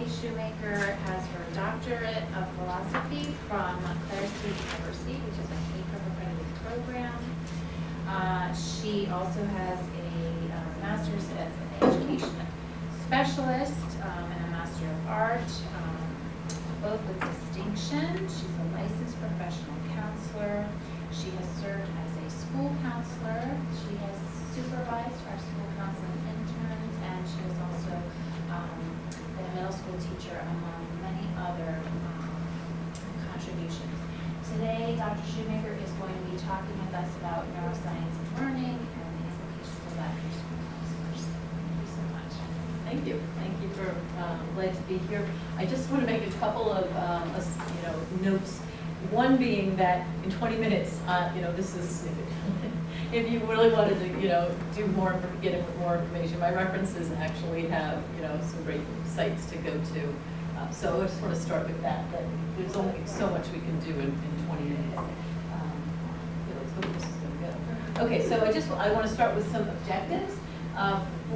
Shoemaker has her doctorate of philosophy from Clare State University, which is a CAPER accredited program. She also has a master's as an education specialist and a master of art, both with distinction. She's a licensed professional counselor. She has served as a school counselor. She has supervised our school counseling interns, and she has also been a middle school teacher, among many other contributions. Today, Dr. Shoemaker is going to be talking with us about neuroscience and learning and the implications of that for school counselors. Thank you so much. Thank you. Thank you for glad to be here. I just want to make a couple of notes. One being that in 20 minutes, this is if you really wanted to do more, get in with more information. My references actually have some great sites to go to. So I just want to start with that there's only so much we can do in 20 minutes. Let's hope this is going to go. Okay, so I want to start with some objectives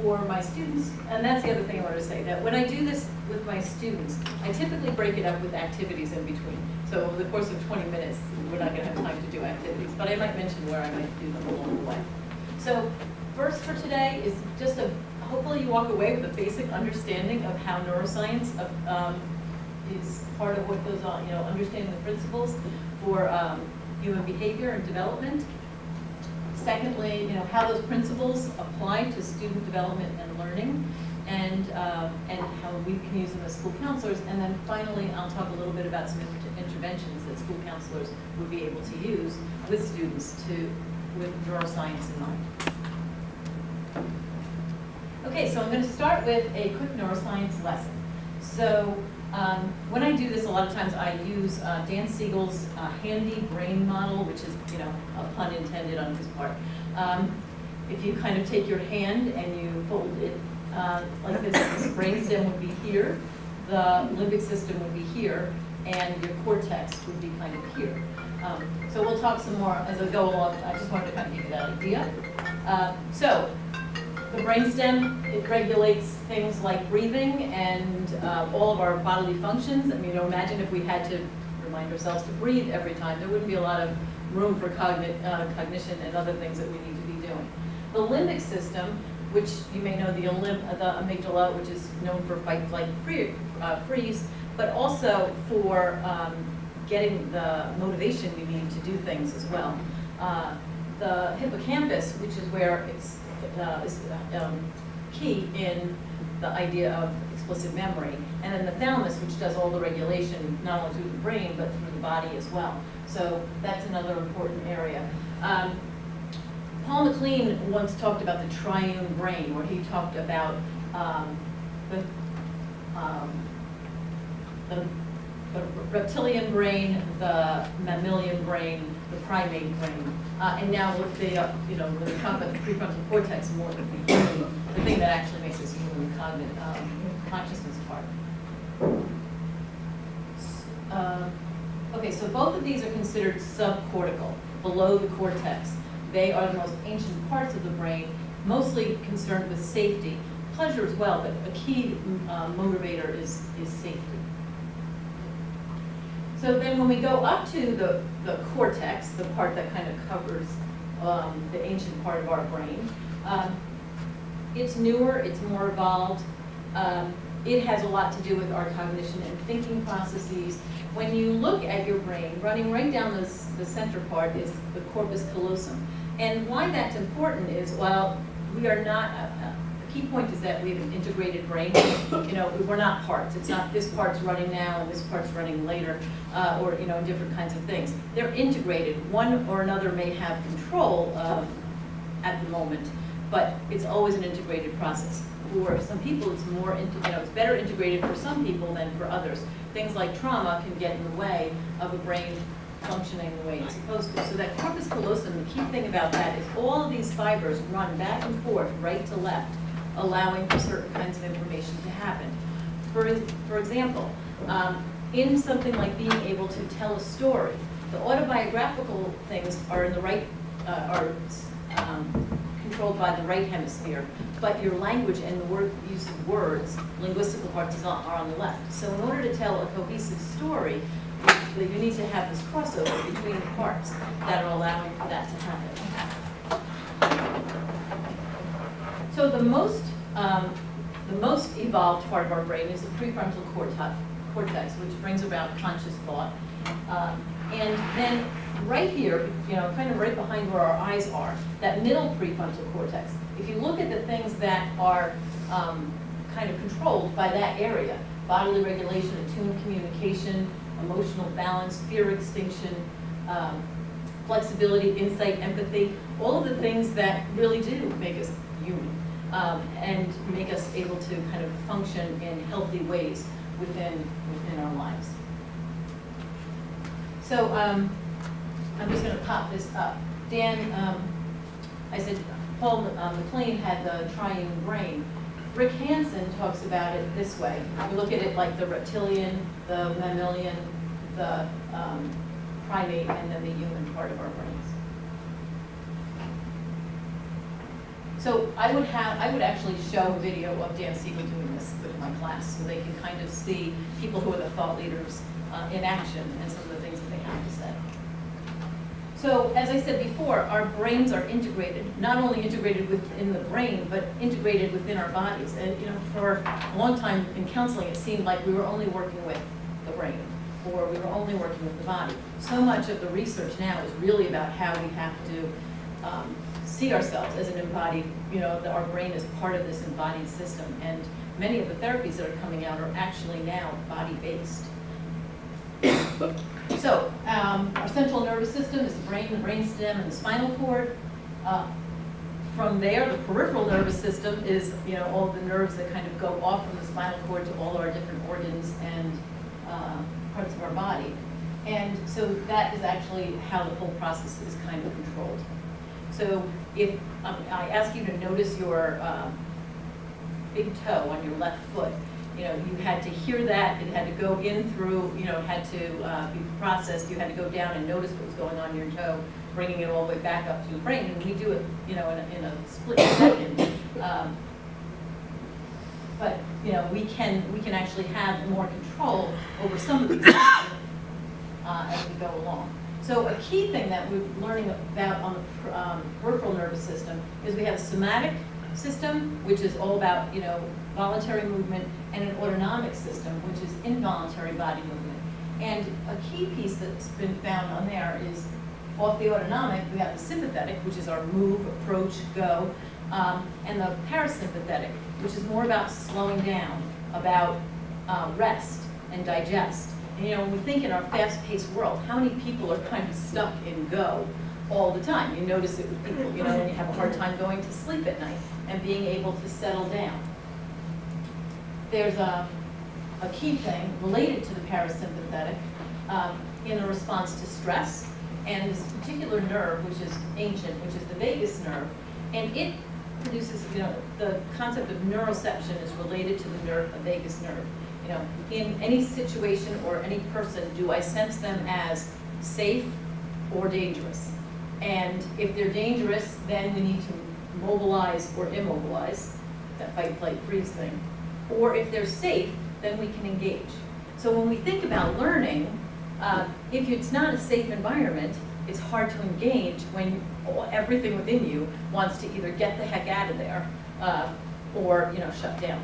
for my students, and that's the other thing I wanted to say, that when I do this with my students, I typically break it up with activities in between. So over the course of 20 minutes, we're not going to have time to do activities, but I might mention where I might do them along the way. So first for today is just hopefully you walk away with a basic understanding of how neuroscience is part of what goes on, understanding the principles for human behavior and development. Secondly, how those principles apply to student development and learning, and how we can use them as school counselors. And then finally, I'll talk a little bit about some interventions that school counselors would be able to use with students with neuroscience in mind. Okay, so I'm going to start with a quick neuroscience lesson. So when I do this, a lot of times I use Dan Siegel's handy brain model, which is, a pun intended on his part. If you kind of take your hand and you fold it like this brainstem would be here, the limbic system would be here, and your cortex would be kind of here. So we'll talk some more as I go along. I just wanted to kind of give you that idea. So the brainstem, it regulates things like breathing and all of our bodily functions. I mean, imagine if we had to remind ourselves to breathe every time. There wouldn't be a lot of room for cognition and other things that we need to be doing. The limbic system, which you may know the amygdala, which is known for fight, flight, freeze, but also for getting the motivation we need to do things as well. The hippocampus, which is where it's key in the idea of explicit memory, and then the thalamus, which does all the regulation, not only through the brain, but through the body as well. So that's another important area. Paul MacLean once talked about the triune brain, where he talked about the reptilian brain, the mammalian brain, the primate brain, and now with the when we talk about the prefrontal cortex, more the thing that actually makes us human, cognitive consciousness part. Okay, so both of these are considered subcortical, below the cortex. They are the most ancient parts of the brain, mostly concerned with safety, pleasure as well, but a key motivator is safety. So then when we go up to the cortex, the part that kind of covers the ancient part of our brain, it's newer, it's more evolved. It has a lot to do with our cognition and thinking processes. When you look at your brain, running right down the center part is the corpus callosum. And why that's important is, well, we are not, the key point is that we have an integrated brain. We're not parts. It's not this part's running now and this part's running later, or different kinds of things. They're integrated. One or another may have control at the moment, but it's always an integrated process. For some people, it's more, it's better integrated for some people than for others. Things like trauma can get in the way of a brain functioning the way it's supposed to. So that corpus callosum, the key thing about that is all of these fibers run back and forth, right to left, allowing for certain kinds of information to happen. For example, in something like being able to tell a story, the autobiographical things are in the right, are controlled by the right hemisphere, but your language and the use of words, linguistical parts are on the left. So in order to tell a cohesive story, you need to have this crossover between the parts that are allowing for that to happen. So the most evolved part of our brain is the prefrontal cortex, which brings about conscious thought. And then right here, kind of right behind where our eyes are, that middle prefrontal cortex, if you look at the things that are kind of controlled by that area, bodily regulation, attuned communication, emotional balance, fear extinction, flexibility, insight, empathy, all of the things that really do make us human and make us able to kind of function in healthy ways within our lives. So I'm just going to pop this up. Dan, I said Paul MacLean had the triune brain. Rick Hansen talks about it this way. We look at it like the reptilian, the mammalian, the primate, and then the human part of our brains. So I would actually show a video of Dan Siegel doing this with my class, so they can kind of see people who are the thought leaders in action and some of the things that they have to say. So as I said before, our brains are integrated, not only integrated within the brain, but integrated within our bodies. And for a long time in counseling, it seemed like we were only working with the brain, or we were only working with the body. So much of the research now is really about how we have to see ourselves as an embodied, that our brain is part of this embodied system. And many of the therapies that are coming out are actually now body-based. So, our central nervous system is the brain stem, and the spinal cord. From there, the peripheral nervous system is, all the nerves that kind of go off from the spinal cord to all our different organs and parts of our body. And so that is actually how the whole process is kind of controlled. So if I ask you to notice your big toe on your left foot, you had to hear that, it had to go in through, had to be processed, you had to go down and notice what was going on in your toe, bringing it all the way back up to the brain, and we do it, in a split second. But, we can actually have more control over some of these things as we go along. So a key thing that we're learning about on the peripheral nervous system is we have a somatic system, which is all about, voluntary movement, and an autonomic system, which is involuntary body movement. And a key piece that's been found on there is off the autonomic, we have the sympathetic, which is our move, approach, go, and the parasympathetic, which is more about slowing down, about rest and digest. And when we think in our fast-paced world, how many people are kind of stuck in go all the time? You notice it with people, when you have a hard time going to sleep at night and being able to settle down. There's a key thing related to the parasympathetic in a response to stress, and this particular nerve, which is ancient, which is the vagus nerve, and it produces, the concept of neuroception is related to the vagus nerve. In any situation or any person, do I sense them as safe or dangerous? And if they're dangerous, then we need to mobilize or immobilize, that fight, flight, freeze thing. Or if they're safe, then we can engage. So when we think about learning, if it's not a safe environment, it's hard to engage when everything within you wants to either get the heck out of there or shut down.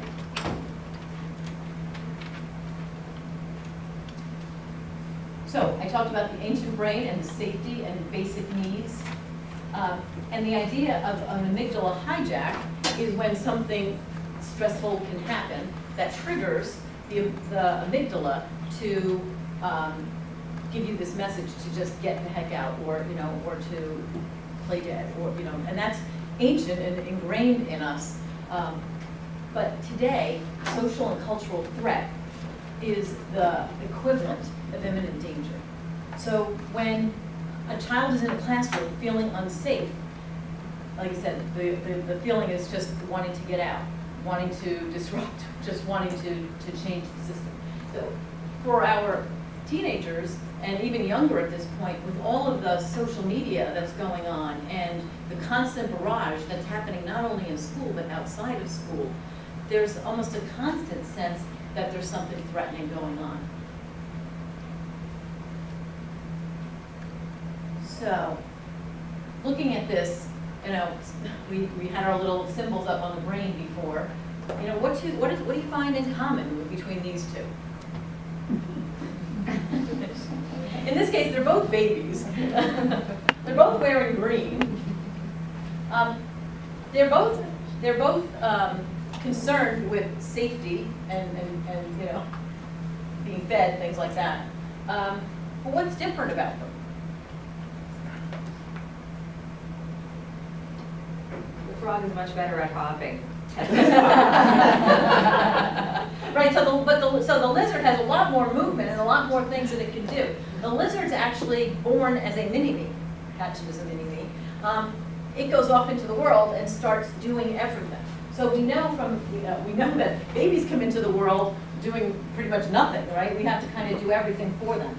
So I talked about the ancient brain and the safety and basic needs. And the idea of an amygdala hijack is when something stressful can happen that triggers the amygdala to give you this message to just get the heck out, or or to play dead, or and that's ancient and ingrained in us. But today, social and cultural threat is the equivalent of imminent danger. So when a child is in a classroom feeling unsafe, like I said, the feeling is just wanting to get out, wanting to disrupt, just wanting to change the system. So for our teenagers, and even younger at this point, with all of the social media that's going on and the constant barrage that's happening not only in school but outside of school, there's almost a constant sense that there's something threatening going on. So, looking at this, you know, we had our little symbols up on the brain before. You know, what do you find in common between these two? In this case, they're both babies. They're both wearing green. They're both concerned with safety and you know, being fed, things like that. But what's different about them? The frog is much better at hopping. Right, so the lizard has a lot more movement and a lot more things that it can do. The lizard's actually born as a mini-me, hatched as a mini-me. It goes off into the world and starts doing everything. So we know that babies come into the world doing pretty much nothing, right? We have to kind of do everything for them.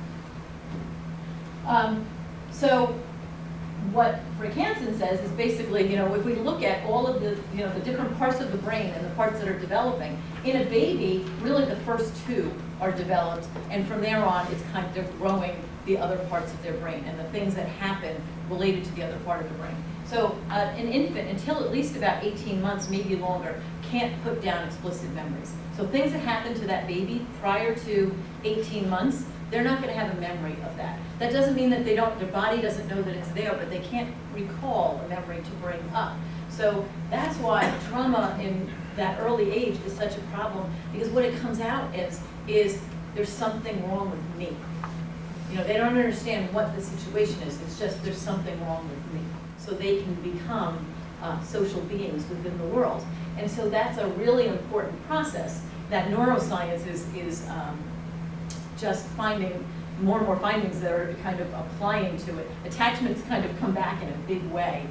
So what Rick Hansen says is basically, you know, if we look at all of the, you know, the different parts of the brain and the parts that are developing, in a baby, really the first two are developed, and from there on, it's kind of they're growing the other parts of their brain and the things that happen related to the other part of the brain. So an infant, until at least about 18 months, maybe longer, can't put down explicit memories. So things that happen to that baby prior to 18 months, they're not going to have a memory of that. That doesn't mean that their body doesn't know that it's there, but they can't recall a memory to bring up. So that's why trauma in that early age is such a problem, because what it comes out is there's something wrong with me. You know, they don't understand what the situation is. It's just there's something wrong with me. So they can become social beings within the world. And so that's a really important process that neuroscience is just finding more and more findings that are kind of applying to it. Attachments kind of come back in a big way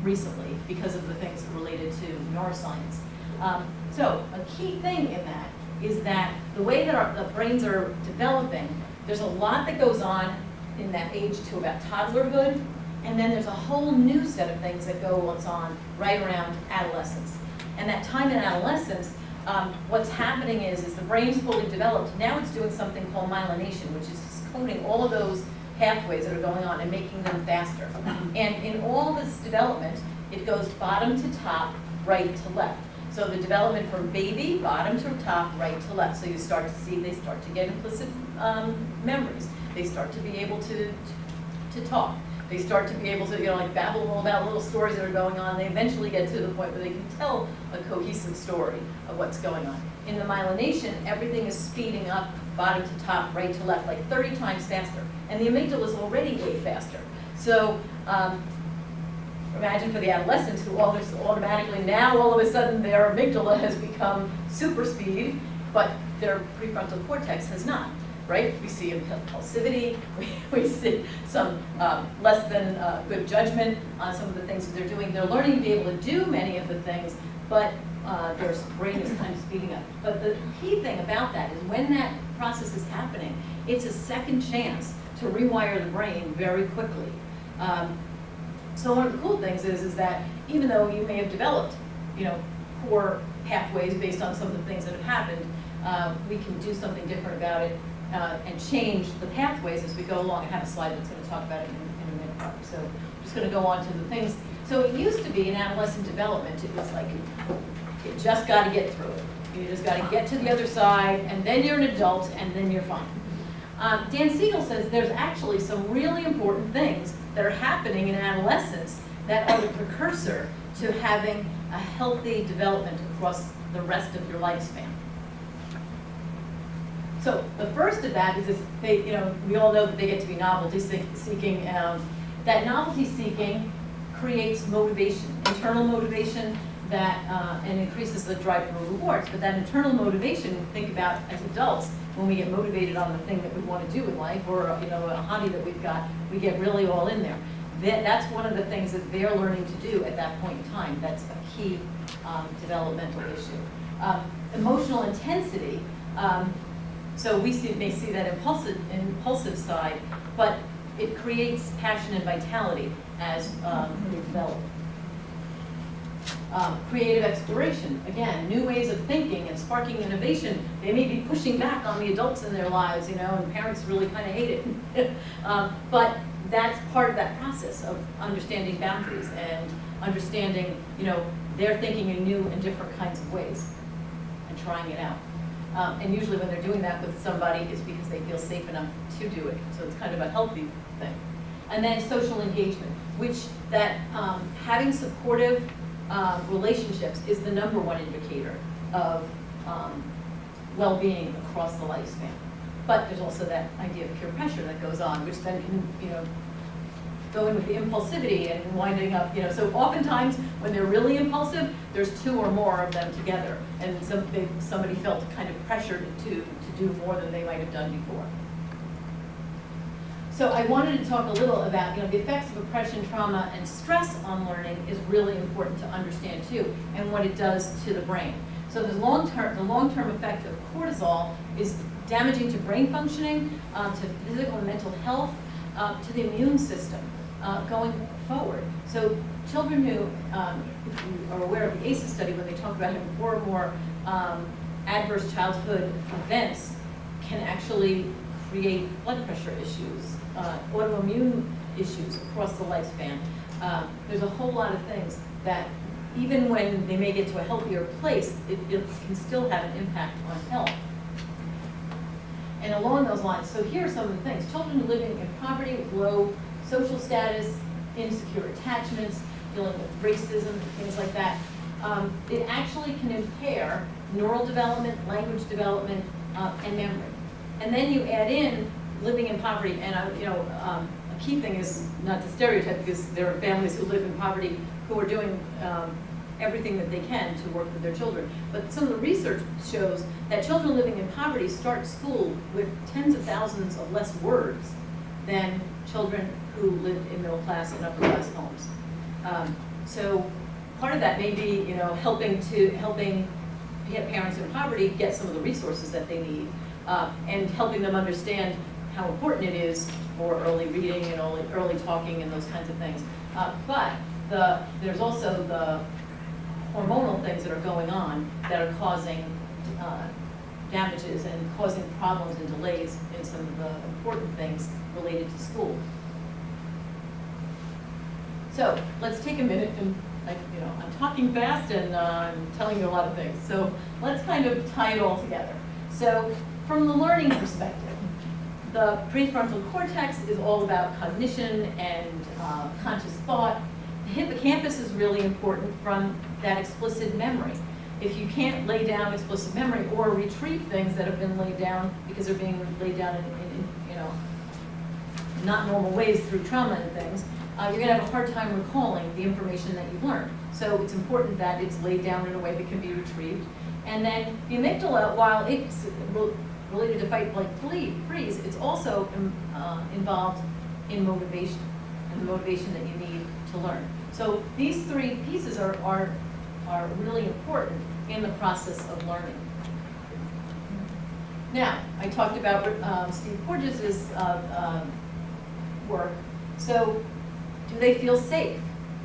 recently because of the things related to neuroscience. So a key thing in that is that the way that the brains are developing, there's a lot that goes on in that age to about toddlerhood, and then there's a whole new set of things that goes on right around adolescence. And that time in adolescence, what's happening is the brain's fully developed. Now it's doing something called myelination, which is coding all of those pathways that are going on and making them faster. And in all this development, it goes bottom to top, right to left. So the development from baby, bottom to top, right to left. So you start to see, they start to get implicit memories. They start to be able to talk. They start to be able to, you know, like babble about little stories that are going on. They eventually get to the point where they can tell a cohesive story of what's going on. In the myelination, everything is speeding up, bottom to top, right to left, like 30 times faster. And the amygdala is already way faster. So imagine for the adolescents who automatically now all of a sudden their amygdala has become super speed, but their prefrontal cortex has not. Right? We see impulsivity, we see some less than good judgment on some of the things that they're doing. They're learning to be able to do many of the things, but their brain is kind of speeding up. But the key thing about that is when that process is happening, it's a second chance to rewire the brain very quickly. So one of the cool things is that even though you may have developed, you know, poor pathways based on some of the things that have happened, we can do something different about it. And change the pathways as we go along. I have a slide that's going to talk about it in a minute, probably. So I'm just going to go on to the things. So it used to be in adolescent development, it was like, you just got to get through it. You just got to get to the other side, and then you're an adult, and then you're fine. Dan Siegel says there's actually some really important things that are happening in adolescence that are the precursor to having a healthy development across the rest of your lifespan. So the first of that is they, you know, we all know that they get to be novelty seeking. That novelty seeking creates motivation, internal motivation that and increases the drive for rewards. But that internal motivation, think about as adults, when we get motivated on the thing that we want to do in life, or you know, a hobby that we've got, we get really all in there. That's one of the things that they're learning to do at that point in time. That's a key developmental issue. Emotional intensity. So may see that impulsive side, but it creates passion and vitality as they develop. Creative exploration, again, new ways of thinking and sparking innovation. They may be pushing back on the adults in their lives, you know, and parents really kind of hate it. But that's part of that process of understanding boundaries and understanding, you know, they're thinking in new and different kinds of ways and trying it out. And usually when they're doing that with somebody, it's because they feel safe enough to do it. So it's kind of a healthy thing. And then social engagement, which that having supportive relationships is the #1 indicator of well-being across the lifespan. But there's also that idea of peer pressure that goes on, which then can, you know, go in with the impulsivity and winding up, you know, so oftentimes when they're really impulsive, there's 2 or more of them together, and somebody felt kind of pressured to do more than they might have done before. So I wanted to talk a little about, you know, the effects of oppression, trauma, and stress on learning is really important to understand too, and what it does to the brain. So the long-term effect of cortisol is damaging to brain functioning, to physical and mental health, to the immune system going forward. So children who, if you are aware of the ACEs study, when they talk about having 4 or more adverse childhood events, can actually create blood pressure issues, autoimmune issues across the lifespan. There's a whole lot of things that even when they may get to a healthier place, it can still have an impact on health. And along those lines, so here are some of the things. Children living in poverty with low social status, insecure attachments, dealing with racism, things like that, it actually can impair neural development, language development, and memory. And then you add in living in poverty, and a key thing is not to stereotype, because there are families who live in poverty who are doing everything that they can to work with their children. But some of the research shows that children living in poverty start school with tens of thousands of less words than children who live in middle class and upper class homes. So part of that may be, you know, helping parents in poverty get some of the resources that they need, and helping them understand how important it is for early reading and early talking and those kinds of things. But there's also the hormonal things that are going on that are causing damages and causing problems and delays in some of the important things related to school. So let's take a minute and, I'm talking fast and I'm telling you a lot of things. So let's kind of tie it all together. So from the learning perspective, the prefrontal cortex is all about cognition and conscious thought. The hippocampus is really important from that explicit memory. If you can't lay down explicit memory or retrieve things that have been laid down because they're being laid down in not normal ways through trauma and things, you're going to have a hard time recalling the information that you've learned. So it's important that it's laid down in a way that can be retrieved. And then the amygdala, while it's related to fight, flight, freeze, it's also involved in motivation and the motivation that you need to learn. So these 3 pieces are really important in the process of learning. Now, I talked about Steve Porges' work. So do they feel safe?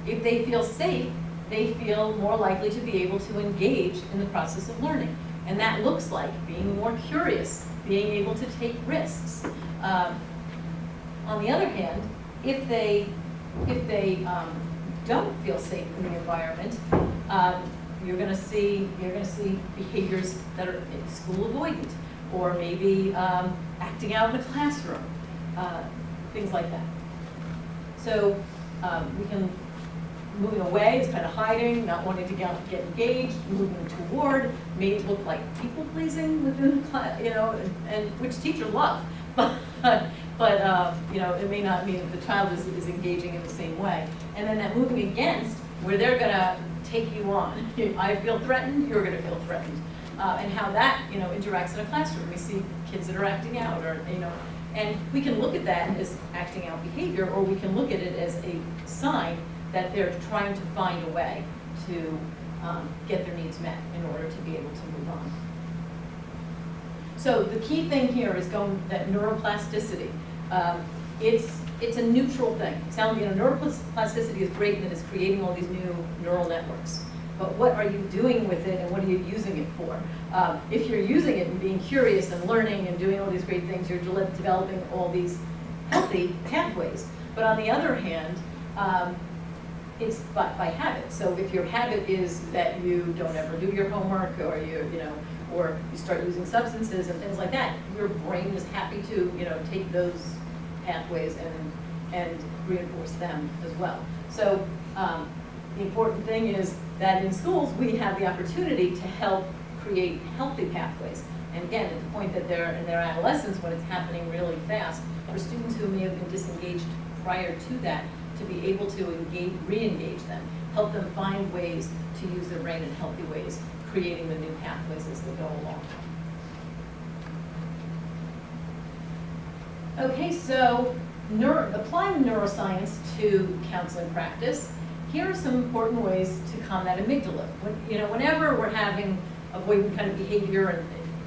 If they feel safe, they feel more likely to be able to engage in the process of learning. And that looks like being more curious, being able to take risks. On the other hand, if they don't feel safe in the environment, you're going to see behaviors that are school avoidant, or maybe acting out in the classroom, things like that. So we can, moving away is kind of hiding, not wanting to get engaged. Moving toward may look like people pleasing within the class, and which teachers love, but it may not mean that the child is engaging in the same way. And then that moving against, where they're going to take you on. I feel threatened, you're going to feel threatened, and how that interacts in a classroom. We see kids that are acting out, or and we can look at that as acting out behavior, or we can look at it as a sign that they're trying to find a way to get their needs met in order to be able to move on. So the key thing here is that neuroplasticity. It's a neutral thing. It sounds, neuroplasticity is great that it's creating all these new neural networks. But what are you doing with it and what are you using it for? If you're using it and being curious and learning and doing all these great things, you're developing all these healthy pathways. But on the other hand, it's by habit. So if your habit is that you don't ever do your homework, or or you start using substances and things like that, your brain is happy to, take those pathways and reinforce them as well. So the important thing is that in schools we have the opportunity to help create healthy pathways. And again, at the point that they're in their adolescence, when it's happening really fast, for students who may have been disengaged prior to that, to be able to re-engage them, help them find ways to use their brain in healthy ways, creating the new pathways as they go along. Okay, so applying neuroscience to counseling practice, here are some important ways to combat amygdala. Whenever we're having avoidant kind of behavior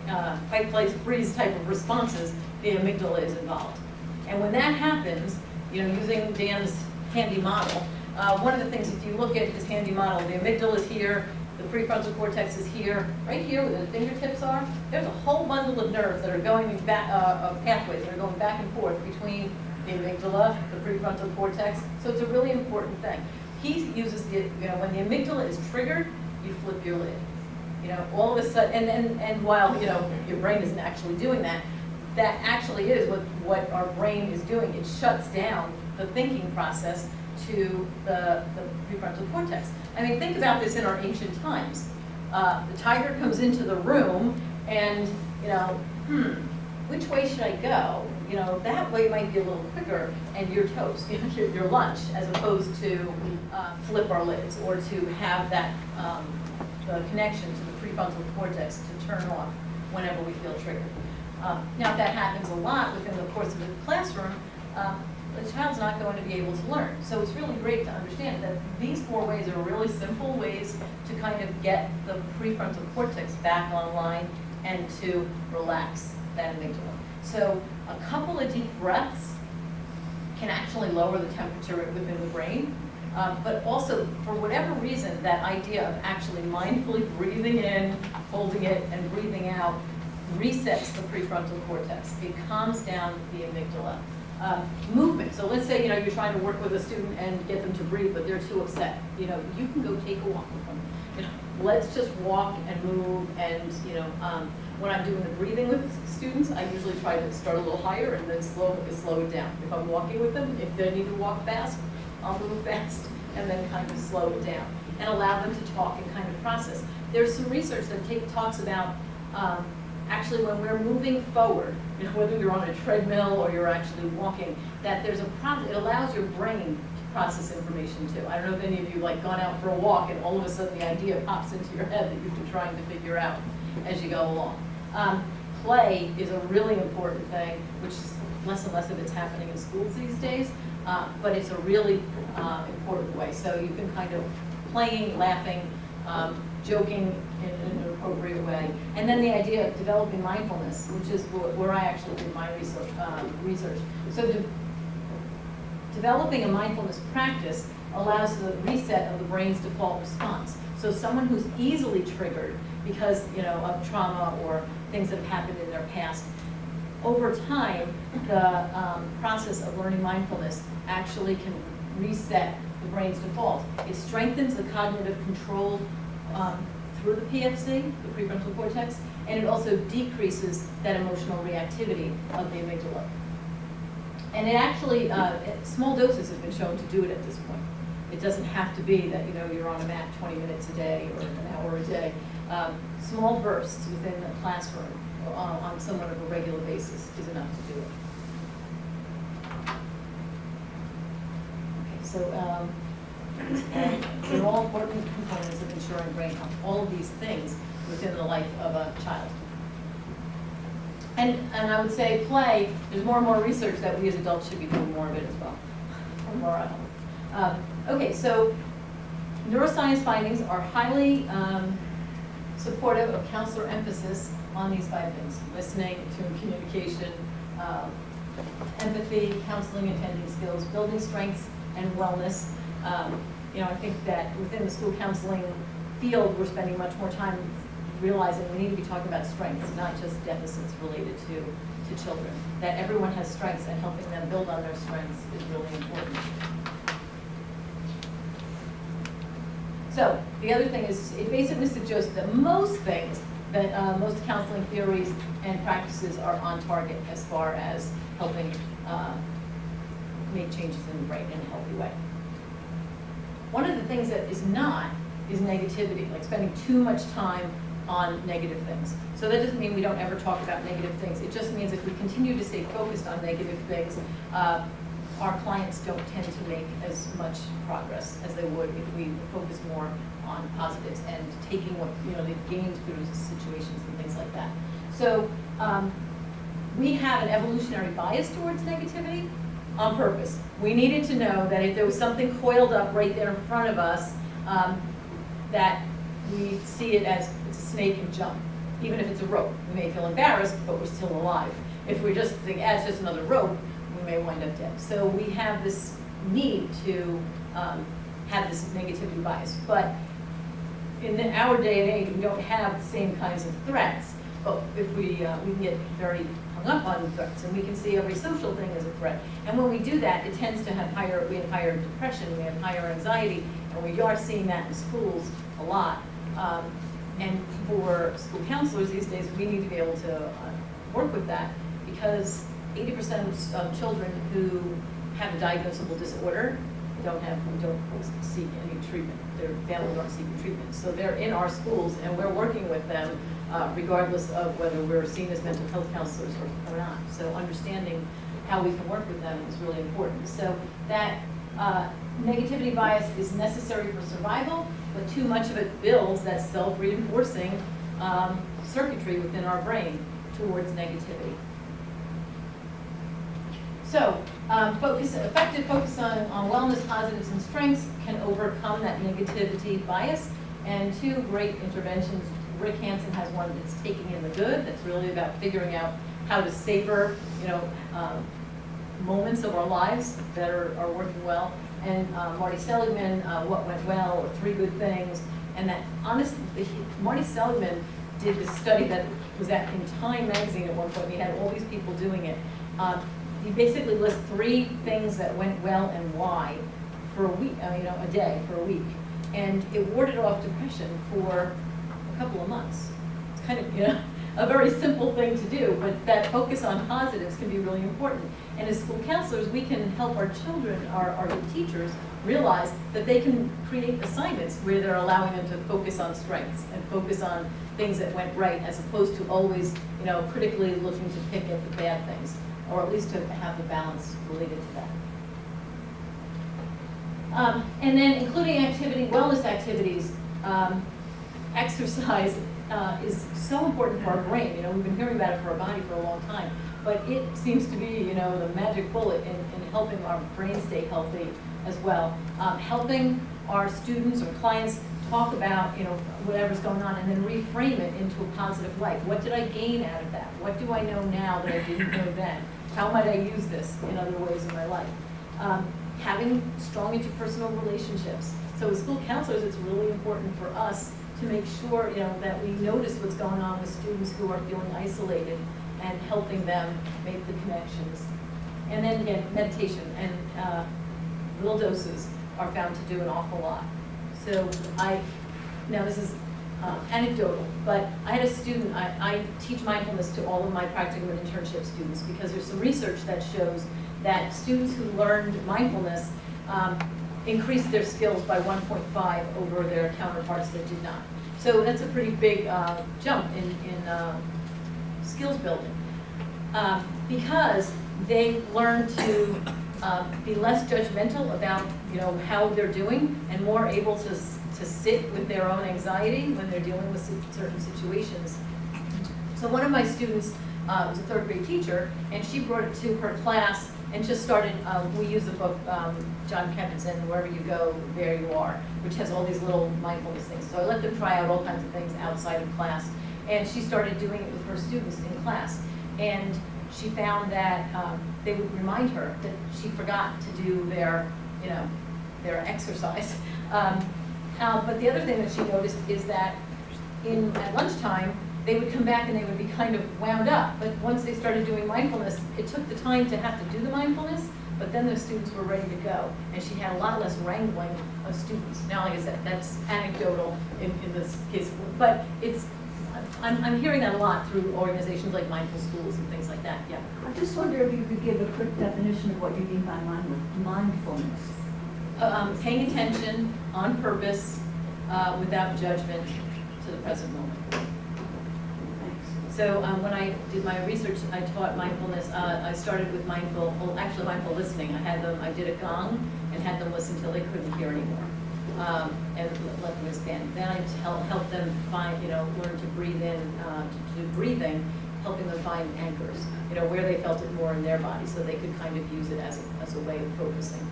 and fight, flight, freeze type of responses, the amygdala is involved. And when that happens, using Dan's handy model, one of the things, if you look at his handy model, the amygdala is here, the prefrontal cortex is here, right here where the fingertips are. There's a whole bundle of nerves that are going back, of pathways that are going back and forth between the amygdala, the prefrontal cortex. So it's a really important thing. He uses when the amygdala is triggered, you flip your lid. All of a sudden, and while your brain isn't actually doing that, that actually is what our brain is doing. It shuts down the thinking process to the prefrontal cortex. I mean, think about this in our ancient times. The tiger comes into the room and, which way should I go? That way might be a little quicker and you're toast, your lunch, as opposed to flip our lids or to have that the connection to the prefrontal cortex to turn off whenever we feel triggered. Now, if that happens a lot within the course of the classroom, the child's not going to be able to learn. So it's really great to understand that these 4 ways are really simple ways to kind of get the prefrontal cortex back online and to relax that amygdala. So a couple of deep breaths can actually lower the temperature within the brain. But also, for whatever reason, that idea of actually mindfully breathing in, holding it, and breathing out resets the prefrontal cortex. It calms down the amygdala. Movement. So let's say you're trying to work with a student and get them to breathe, but they're too upset. You can go take a walk with them. Let's just walk and move. And when I'm doing the breathing with students, I usually try to start a little higher and then slow it down. If I'm walking with them, if they need to walk fast, I'll move fast and then kind of slow it down and allow them to talk and kind of process. There's some research that talks about actually when we're moving forward, whether you're on a treadmill or you're actually walking, that there's a process, it allows your brain to process information too. I don't know if any of you gone out for a walk and all of a sudden the idea pops into your head that you've been trying to figure out as you go along. Play is a really important thing, which is less and less of it's happening in schools these days, but it's a really important way. So you can kind of playing, laughing, joking in an appropriate way. And then the idea of developing mindfulness, which is where I actually did my research. So developing a mindfulness practice allows the reset of the brain's default response. So someone who's easily triggered because of trauma or things that have happened in their past, over time, the process of learning mindfulness actually can reset the brain's default. It strengthens the cognitive control through the PFC, the prefrontal cortex, and it also decreases that emotional reactivity of the amygdala. And it actually, small doses have been shown to do it at this point. It doesn't have to be that you're on a mat 20 minutes a day or an hour a day. Small bursts within the classroom on somewhat of a regular basis is enough to do it. Okay, so they're all important components of ensuring brain health. All of these things within the life of a child. And I would say play, there's more and more research that we as adults should be doing more of it as well. Or more at home. Okay, so neuroscience findings are highly supportive of counselor emphasis on these 5 things: listening, communication, empathy, counseling, attending skills, building strengths and wellness. I think that within the school counseling field, we're spending much more time realizing we need to be talking about strengths, not just deficits related to children. That everyone has strengths, and helping them build on their strengths is really important. So the other thing is, it basically suggests that most things, that most counseling theories and practices are on target as far as helping make changes in the brain in a healthy way. One of the things that is not is negativity, like spending too much time on negative things. So that doesn't mean we don't ever talk about negative things. It just means if we continue to stay focused on negative things, our clients don't tend to make as much progress as they would if we focus more on positives and taking what they've gained through situations and things like that. So we have an evolutionary bias towards negativity on purpose. We needed to know that if there was something coiled up right there in front of us, that we see it as it's a snake and jump. Even if it's a rope, we may feel embarrassed, but we're still alive. If we just think, it's just another rope, we may wind up dead. So we have this need to have this negativity bias. But in our day and age, we don't have the same kinds of threats. But if we can get very hung up on threats, and we can see every social thing as a threat. And when we do that, it tends to have higher depression, we have higher anxiety, and we are seeing that in schools a lot. And for school counselors these days, we need to be able to work with that, because 80% of children who have a diagnosable disorder don't seek any treatment. Their families aren't seeking treatment. So they're in our schools, and we're working with them regardless of whether we're seen as mental health counselors or not. So understanding how we can work with them is really important. So that negativity bias is necessary for survival, but too much of it builds that self-reinforcing circuitry within our brain towards negativity. So effective focus on wellness, positives, and strengths can overcome that negativity bias. And 2 great interventions. Rick Hansen has one that's taking in the good, that's really about figuring out how to savor, moments of our lives that are working well. And Marty Seligman, What Went Well, or 3 Good Things. And that honestly, Marty Seligman did this study that was in Time magazine at one point. He had all these people doing it. He basically lists 3 things that went well and why for a week, a day, for a week. And it warded off depression for a couple of months. It's kind of, a very simple thing to do, but that focus on positives can be really important. And as school counselors, we can help our children, our teachers, realize that they can create assignments where they're allowing them to focus on strengths and focus on things that went right, as opposed to always, critically looking to pick at the bad things, or at least to have the balance related to that. And then including wellness activities, exercise is so important for our brain. We've been hearing about it for our body for a long time, but it seems to be, the magic bullet in helping our brain stay healthy as well. Helping our students or clients talk about, whatever's going on, and then reframe it into a positive light. What did I gain out of that? What do I know now that I didn't know then? How might I use this in other ways in my life? Having strong interpersonal relationships. So as school counselors, it's really important for us to make sure, that we notice what's going on with students who are feeling isolated and helping them make the connections. And then again, meditation and little doses are found to do an awful lot. So now this is anecdotal, but I had a student, I teach mindfulness to all of my practicum and internship students, because there's some research that shows that students who learned mindfulness increased their skills by 1.5 over their counterparts that did not. So that's a pretty big jump in skills building, because they learn to be less judgmental about how they're doing, and more able to sit with their own anxiety when they're dealing with certain situations. So one of my students was a 3rd grade teacher, and she brought it to her class and just started, we use the book, John Kabat-Zinn, Wherever You Go, There You Are, which has all these little mindfulness things. So I let them try out all kinds of things outside of class. and she started doing it with her students in class. And she found that they would remind her that she forgot to do their, you know, their exercise. But the other thing that she noticed is that at lunchtime, they would come back and they would be kind of wound up. But once they started doing mindfulness, it took the time to have to do the mindfulness, but then the students were ready to go. And she had a lot less wrangling of students. Now, like I said, that's anecdotal in this case, but I'm hearing that a lot through organizations like Mindful Schools and things like that, yeah. I just wonder if you could give a quick definition of what you mean by mindfulness. Paying attention on purpose, without judgment to the present moment. Thanks. So when I did my research, I taught mindfulness. I started with mindful listening. I did a gong and had them listen till they couldn't hear anymore, and let them expand. Then I helped them find, learn to breathe in, to do breathing, helping them find anchors, where they felt it more in their body, so they could kind of use it as a way of focusing.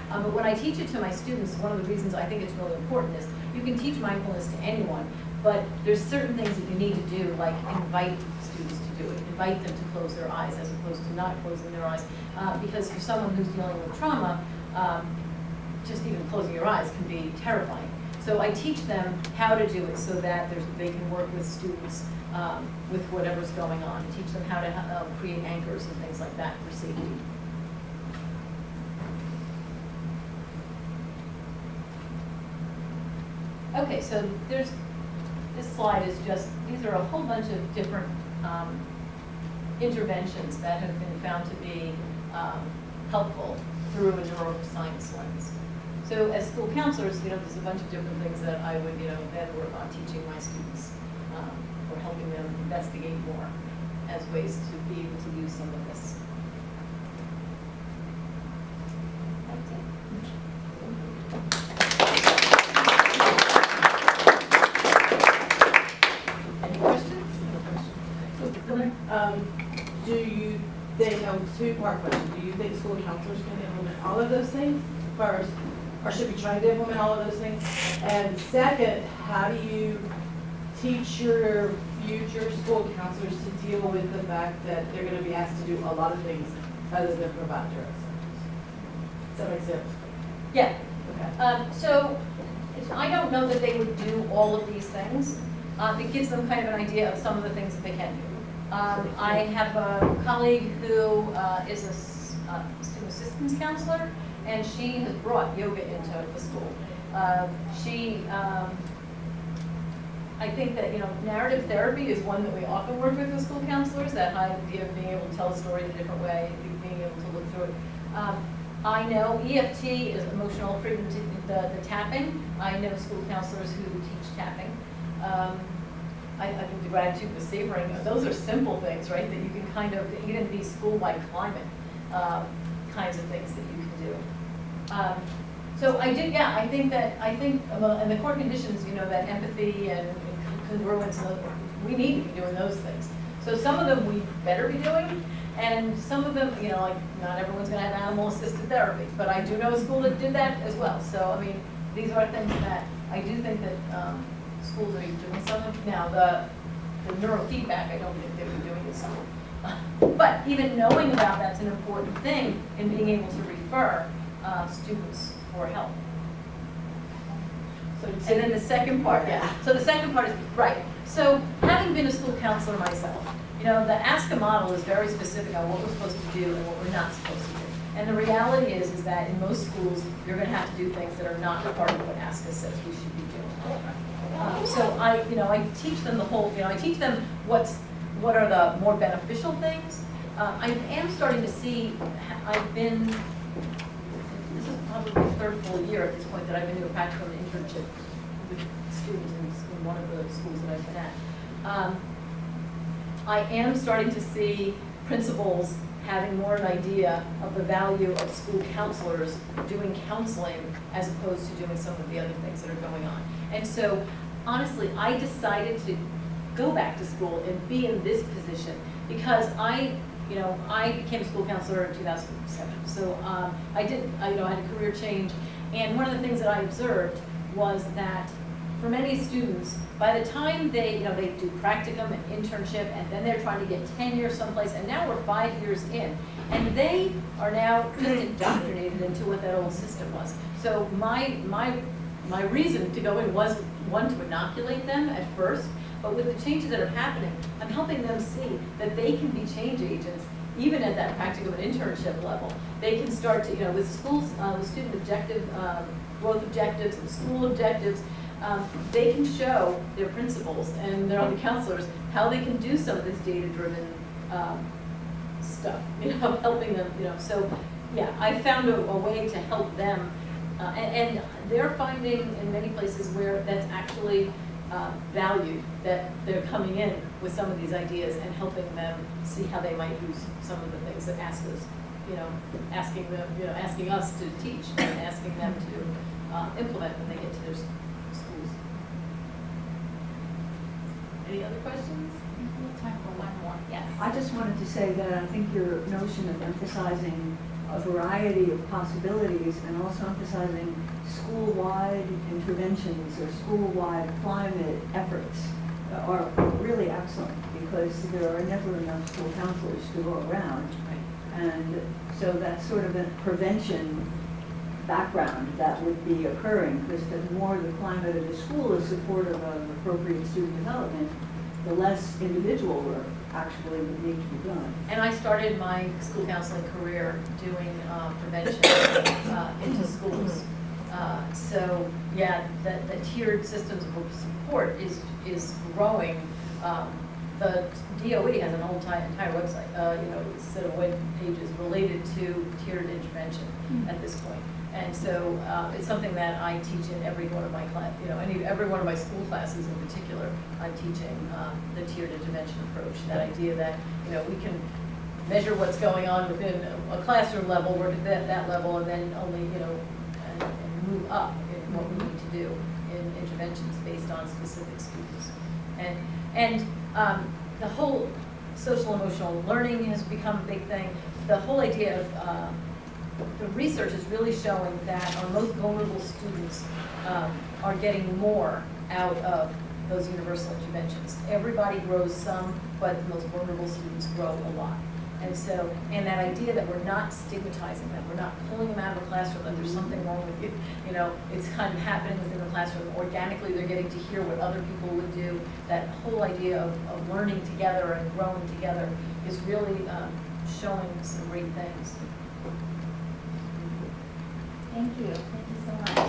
But when I teach it to my students, one of the reasons I think it's really important is you can teach mindfulness to anyone, but there's certain things that you need to do, like invite students to do it, invite them to close their eyes as opposed to not closing their eyes. Because for someone who's dealing with trauma, just even closing your eyes can be terrifying. So I teach them how to do it so that they can work with students with whatever's going on, and teach them how to create anchors and things like that for safety. Okay, so this slide is just, these are a whole bunch of different interventions that have been found to be helpful through a neuroscience lens. So as school counselors, there's a bunch of different things that I would, then work on teaching my students or helping them investigate more as ways to be able to use some of this. That's it. Any questions? Do you think, two-part question, do you think school counselors can implement all of those things first, or should be trying to implement all of those things? And second, how do you teach your future school counselors to deal with the fact that they're going to be asked to do a lot of things other than provide direct service? Does that make sense? Yeah. Okay. So I don't know that they would do all of these things. It gives them kind of an idea of some of the things that they can do. I have a colleague who is a student assistance counselor, and she has brought yoga into the school. I think that, narrative therapy is one that we often work with school counselors, that idea of being able to tell a story in a different way, being able to look through it. I know EFT is emotional frequency, the tapping. I know school counselors who teach tapping. I think the gratitude, the savoring, those are simple things, right, that you can kind of, even be school-wide climate kinds of things that you can do. So I think and the core conditions, that empathy and congruence, we need to be doing those things. So some of them we better be doing, and some of them, like not everyone's going to have animal-assisted therapy, but I do know a school that did that as well. So, I mean, these are things that I do think that schools are doing some of. Now, the neurofeedback, I don't think they were doing in school. But even knowing about that's an important thing in being able to refer students for help. So And then the second part, yeah. So the second part is, right. So having been a school counselor myself, the ASCA model is very specific on what we're supposed to do and what we're not supposed to do. And the reality is that in most schools, you're going to have to do things that are not part of what ASCA says we should be doing. So I teach them the whole, I teach them what are the more beneficial things. I am starting to see, this is probably the third full year at this point that I've been doing a practical internship with students in one of the schools that I've been at. I am starting to see principals having more an idea of the value of school counselors doing counseling as opposed to doing some of the other things that are going on. And so, honestly, I decided to go back to school and be in this position because I became a school counselor in 2007. So I had a career change, and one of the things that I observed was that for many students, by the time they, they do practicum and internship, and then they're trying to get tenure someplace, and now we're 5 years in, and they are now just indoctrinated into what that old system was. So my reason to go in was, one, to inoculate them at first, but with the changes that are happening, I'm helping them see that they can be change agents, even at that practicum and internship level. They can start to, with schools, with student objective, growth objectives and school objectives, they can show their principals and their other counselors how they can do some of this data-driven stuff, helping them, So, yeah, I found a way to help them, and they're finding in many places where that's actually valued, that they're coming in with some of these ideas and helping them see how they might use some of the things that asking them, asking us to teach and asking them to implement when they get to their schools. Any other questions? We have time for one more, yes. I just wanted to say that I think your notion of emphasizing a variety of possibilities and also emphasizing school-wide interventions or school-wide climate efforts are really excellent, because there are never enough school counselors to go around. And so that's sort of a prevention background that would be occurring, because the more the climate of the school is supportive of appropriate student development, the less individual work actually would need to be done. And I started my school counseling career doing prevention into schools. So, yeah, the tiered systems of support is growing. The DOE has an whole entire website, set of web pages related to tiered intervention at this point. And so it's something that I teach in every one of my class, every one of my school classes in particular. I'm teaching the tiered intervention approach. That idea that we can measure what's going on within a classroom level, work at that level, and then only and move up in what we need to do in interventions based on specific students. And the whole social emotional learning has become a big thing. The whole idea of the research is really showing that our most vulnerable students are getting more out of those universal interventions. Everybody grows some, but the most vulnerable students grow a lot. And that idea that we're not stigmatizing them, we're not pulling them out of the classroom, that there's something wrong with you. It's kind of happening within the classroom. Organically, they're getting to hear what other people would do. That whole idea of learning together and growing together is really showing some great things. Thank you so much.